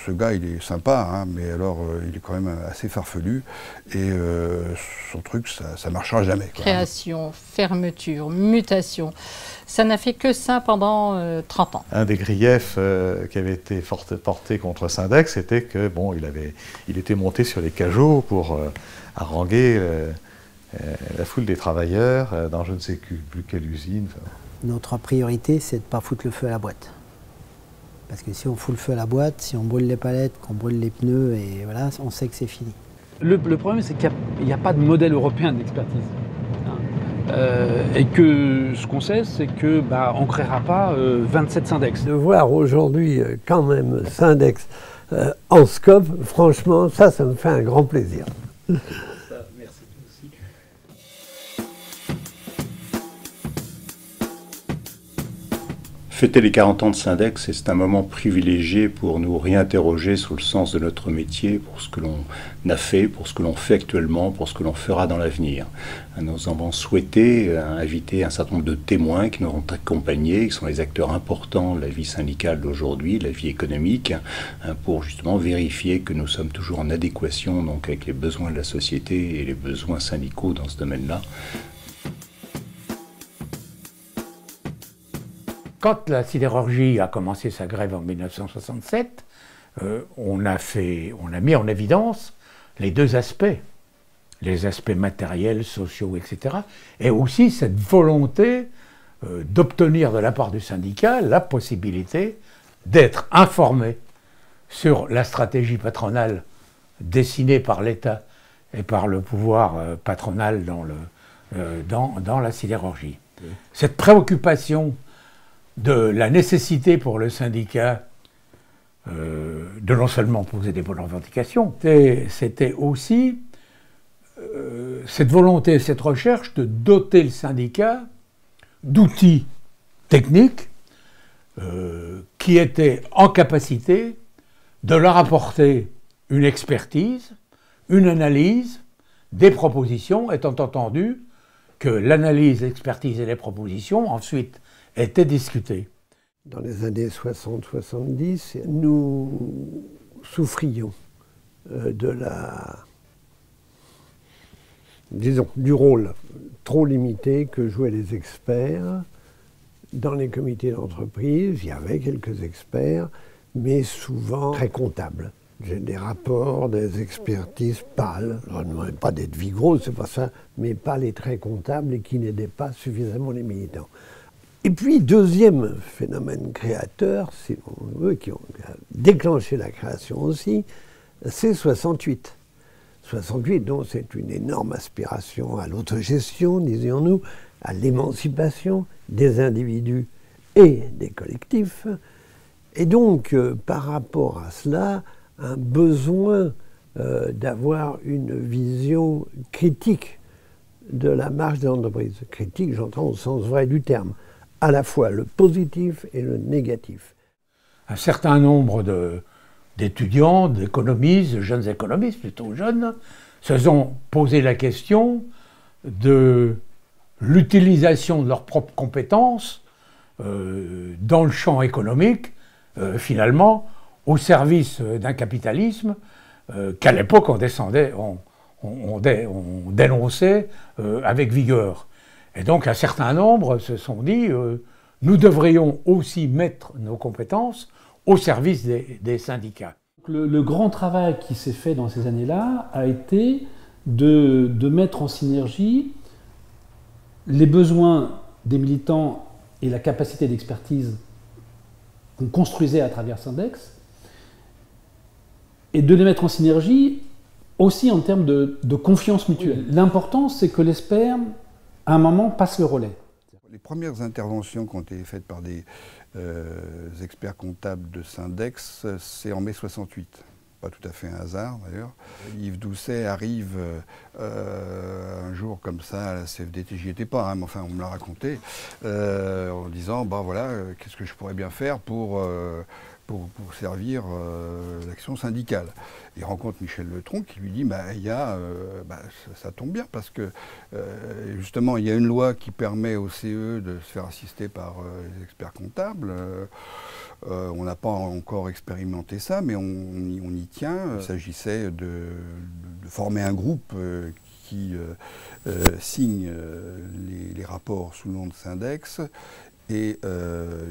ce gars, il est sympa, hein, mais alors il est quand même assez farfelu, et son truc, ça marchera jamais, quoi. Création, fermeture, mutation, ça n'a fait que ça pendant 30 ans. Un des griefs qui avait été porté contre Syndex, c'était que bon, il était monté sur les cajots pour haranguer la foule des travailleurs dans je ne sais plus quelle usine. Notre priorité, c'est de ne pas foutre le feu à la boîte. Parce que si on fout le feu à la boîte, si on brûle les palettes, qu'on brûle les pneus, et voilà, on sait que c'est fini. Le problème, c'est qu'il n'y a pas de modèle européen d'expertise. Et que ce qu'on sait, c'est qu'on ne créera pas 27 Syndex. De voir aujourd'hui quand même Syndex en scope, franchement, ça me fait un grand plaisir. Merci aussi. Fêter les 40 ans de Syndex, c'est un moment privilégié pour nous réinterroger sur le sens de notre métier, pour ce que l'on a fait, pour ce que l'on fait actuellement, pour ce que l'on fera dans l'avenir. Nous avons souhaité inviter un certain nombre de témoins qui nous ont accompagnés, qui sont les acteurs importants de la vie syndicale d'aujourd'hui, de la vie économique, pour justement vérifier que nous sommes toujours en adéquation donc, avec les besoins de la société et les besoins syndicaux dans ce domaine-là. Quand la sidérurgie a commencé sa grève en 1967, on a mis en évidence les deux aspects, les aspects matériels, sociaux, etc. Et aussi cette volonté d'obtenir de la part du syndicat la possibilité d'être informé sur la stratégie patronale dessinée par l'État et par le pouvoir patronal dans la sidérurgie. Cette préoccupation de la nécessité pour le syndicat de non seulement poser des bonnes revendications, c'était aussi cette volonté, cette recherche de doter le syndicat d'outils techniques qui étaient en capacité de leur apporter une expertise, une analyse, des propositions, étant entendu que l'analyse, l'expertise et les propositions ensuite étaient discutées. Dans les années 60-70, nous souffrions du rôle trop limité que jouaient les experts. Dans les comités d'entreprise, il y avait quelques experts, mais souvent très comptables. J'ai des rapports, des expertises pâles. Je ne demande pas d'être vigoureux, c'est pas ça, mais pâles et très comptables et qui n'aidaient pas suffisamment les militants. Et puis, deuxième phénomène créateur, si on veut, qui ont déclenché la création aussi, c'est 68. 68, donc c'est une énorme aspiration à l'autogestion, disions-nous, à l'émancipation des individus et des collectifs. Et donc, par rapport à cela, un besoin d'avoir une vision critique de la marche de l'entreprise. Critique, j'entends au sens vrai du terme. À la fois le positif et le négatif. Un certain nombre d'étudiants, d'économistes, de jeunes économistes, plutôt jeunes, se sont posé la question de l'utilisation de leurs propres compétences dans le champ économique, finalement, au service d'un capitalisme qu'à l'époque on dénonçait avec vigueur. Et donc un certain nombre se sont dit nous devrions aussi mettre nos compétences au service des syndicats. Le grand travail qui s'est fait dans ces années-là a été de mettre en synergie les besoins des militants et la capacité d'expertise qu'on construisait à travers Syndex, et de les mettre en synergie aussi en termes de confiance mutuelle. L'important, c'est que l'expert, à un moment, passe le relais. Les premières interventions qui ont été faites par des experts comptables de Syndex, c'est en mai 68. Pas tout à fait un hasard d'ailleurs. Yves Doucet arrive un jour comme ça à la CFDT, j'y étais pas, hein, mais enfin on me l'a raconté, en disant bah voilà, qu'est-ce que je pourrais bien faire pour pour servir l'action syndicale. Il rencontre Michel Letron qui lui dit ça tombe bien parce que justement il y a une loi qui permet au CE de se faire assister par les experts comptables. On n'a pas encore expérimenté ça, mais on y tient. Il s'agissait de former un groupe qui signe les rapports sous le nom de Syndex. Et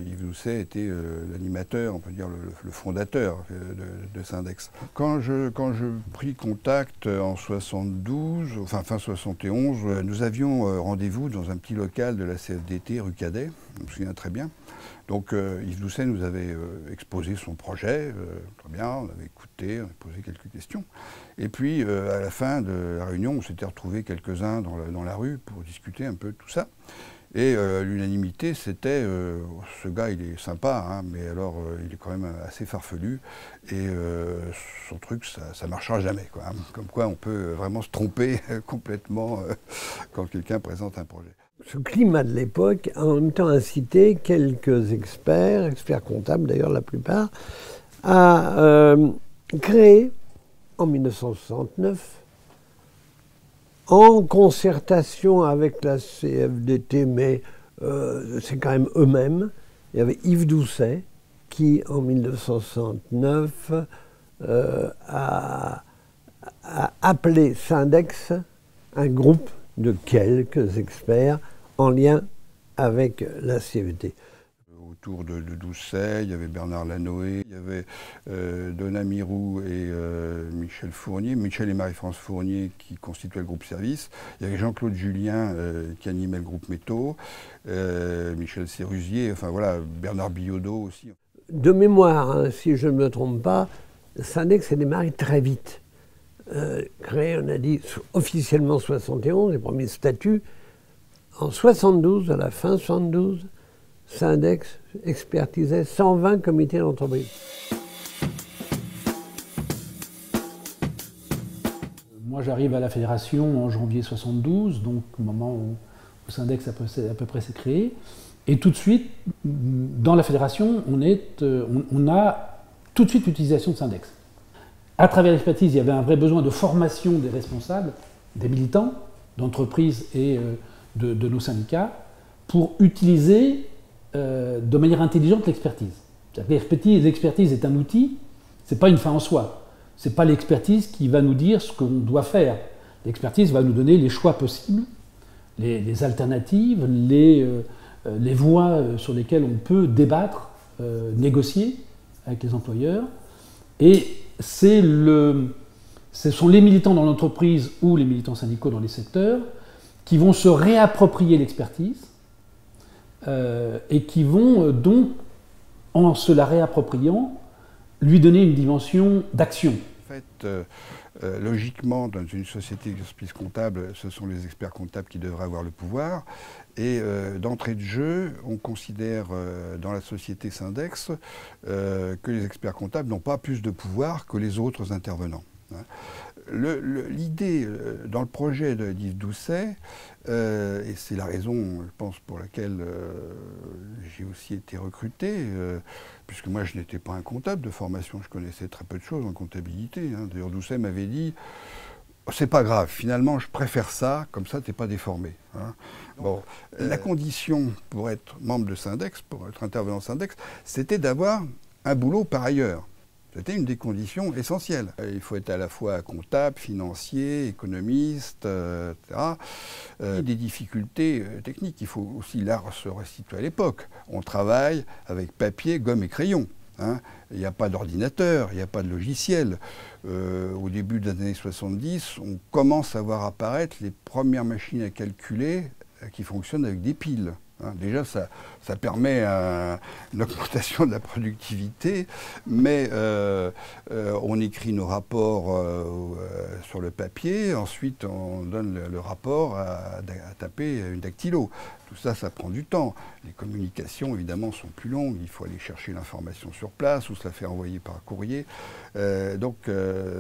Yves Doucet était l'animateur, on peut dire le fondateur de Syndex. Quand je pris contact en 72, enfin fin 71, nous avions rendez-vous dans un petit local de la CFDT rue Cadet, je me souviens très bien. Donc Yves Doucet nous avait exposé son projet, très bien, on avait écouté, on avait posé quelques questions. Et puis à la fin de la réunion, on s'était retrouvés quelques-uns dans la rue pour discuter un peu de tout ça. Et l'unanimité, c'était ce gars, il est sympa, hein, mais alors il est quand même assez farfelu. Et son truc, ça marchera jamais, quoi, hein. Comme quoi, on peut vraiment se tromper complètement quand quelqu'un présente un projet. Ce climat de l'époque a en même temps incité quelques experts comptables d'ailleurs la plupart, à créer en 1969, en concertation avec la CFDT, mais c'est quand même eux-mêmes, il y avait Yves Doucet qui en 1969 a appelé Syndex un groupe de quelques experts en lien avec la CFDT. Autour de Doucet, il y avait Bernard Lanoé, il y avait Donna Mirou et Michel Fournier, Michel et Marie-France Fournier qui constituaient le groupe Service. Il y avait Jean-Claude Julien qui animait le groupe Métaux, Michel Sérusier, enfin voilà, Bernard Billaudot aussi. De mémoire, hein, si je ne me trompe pas, Syndex s'est démarré très vite. Créé, on a dit, officiellement 71, les premiers statuts. En 72, à la fin 72, Syndex expertisait 120 comités d'entreprise. Moi, j'arrive à la fédération en janvier 72, donc au moment où Syndex à peu près s'est créé. Et tout de suite, dans la fédération, on a tout de suite l'utilisation de Syndex. À travers l'expertise, il y avait un vrai besoin de formation des responsables, des militants, d'entreprises et de nos syndicats, pour utiliser de manière intelligente l'expertise. L'expertise est un outil, ce n'est pas une fin en soi. Ce n'est pas l'expertise qui va nous dire ce qu'on doit faire. L'expertise va nous donner les choix possibles, les alternatives, les voies sur lesquelles on peut débattre, négocier avec les employeurs. Et ce sont les militants dans l'entreprise ou les militants syndicaux dans les secteurs qui vont se réapproprier l'expertise et qui vont donc, en se la réappropriant, lui donner une dimension d'action. En fait, logiquement, dans une société d'expertise comptable, ce sont les experts comptables qui devraient avoir le pouvoir. Et d'entrée de jeu, on considère dans la société Syndex que les experts comptables n'ont pas plus de pouvoir que les autres intervenants. L'idée dans le projet d'Yves Doucet, et c'est la raison, je pense, pour laquelle j'ai aussi été recruté, puisque moi je n'étais pas un comptable de formation, je connaissais très peu de choses en comptabilité. Hein. D'ailleurs, Doucet m'avait dit, c'est pas grave, finalement je préfère ça, comme ça t'es pas déformé. Hein. Bon, la condition pour être membre de Syndex, pour être intervenant Syndex, c'était d'avoir un boulot par ailleurs. C'était une des conditions essentielles. Il faut être à la fois comptable, financier, économiste, etc. Des difficultés techniques. Il faut aussi là se restituer à l'époque. On travaille avec papier, gomme et crayon. Hein. Il n'y a pas d'ordinateur, il n'y a pas de logiciel. Au début des années 70, on commence à voir apparaître les premières machines à calculer qui fonctionnent avec des piles. Déjà, ça permet une augmentation de la productivité, mais on écrit nos rapports sur le papier, ensuite on donne le rapport à taper une dactylo. Tout ça, ça prend du temps. Les communications, évidemment, sont plus longues. Il faut aller chercher l'information sur place ou se la faire envoyer par courrier. Donc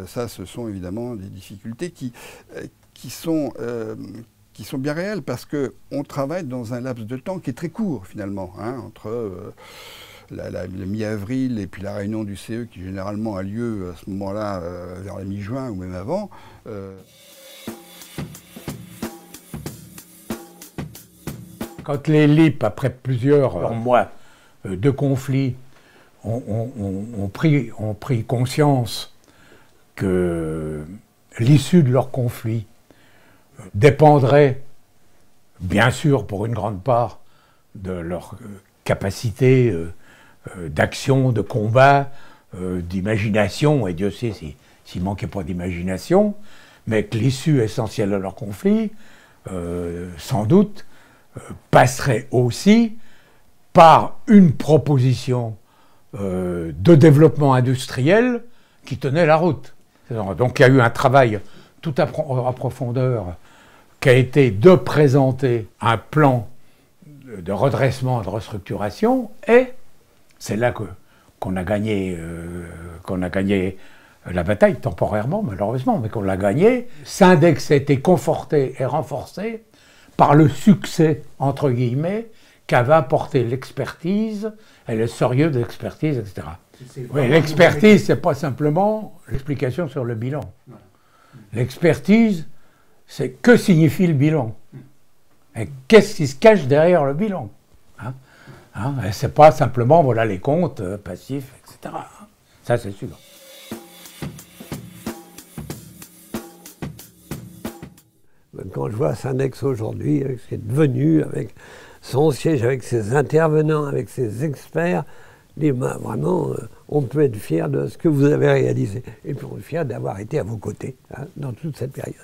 ça, ce sont évidemment des difficultés qui sont bien réelles parce qu'on travaille dans un laps de temps qui est très court finalement, hein, entre la mi-avril et puis la réunion du CE qui généralement a lieu à ce moment-là vers la mi-juin ou même avant. Quand les LIP, après plusieurs mois de conflits, ont pris conscience que l'issue de leur conflit dépendrait, bien sûr pour une grande part, de leur capacité d'action, de combat, d'imagination, et Dieu sait s'il ne manquait pas d'imagination, mais que l'issue essentielle de leur conflit, sans doute, passerait aussi par une proposition de développement industriel qui tenait la route. Donc il y a eu un travail tout à profondeur qui a été de présenter un plan de redressement, de restructuration, et c'est là qu'on a gagné la bataille, temporairement malheureusement, mais qu'on l'a gagné. Syndex a été conforté et renforcé par le succès, entre guillemets, qu'avait apporté l'expertise et le sérieux de l'expertise, etc. Oui, l'expertise, c'est pas simplement l'explication sur le bilan. L'expertise, c'est que signifie le bilan. Et qu'est-ce qui se cache derrière le bilan, c'est pas simplement, voilà les comptes, passifs, etc. Ça, c'est sûr. Quand je vois Syndex aujourd'hui, avec ce qui est devenu, avec son siège, avec ses intervenants, avec ses experts, vraiment, on peut être fier de ce que vous avez réalisé. Et puis on est fier d'avoir été à vos côtés dans toute cette période.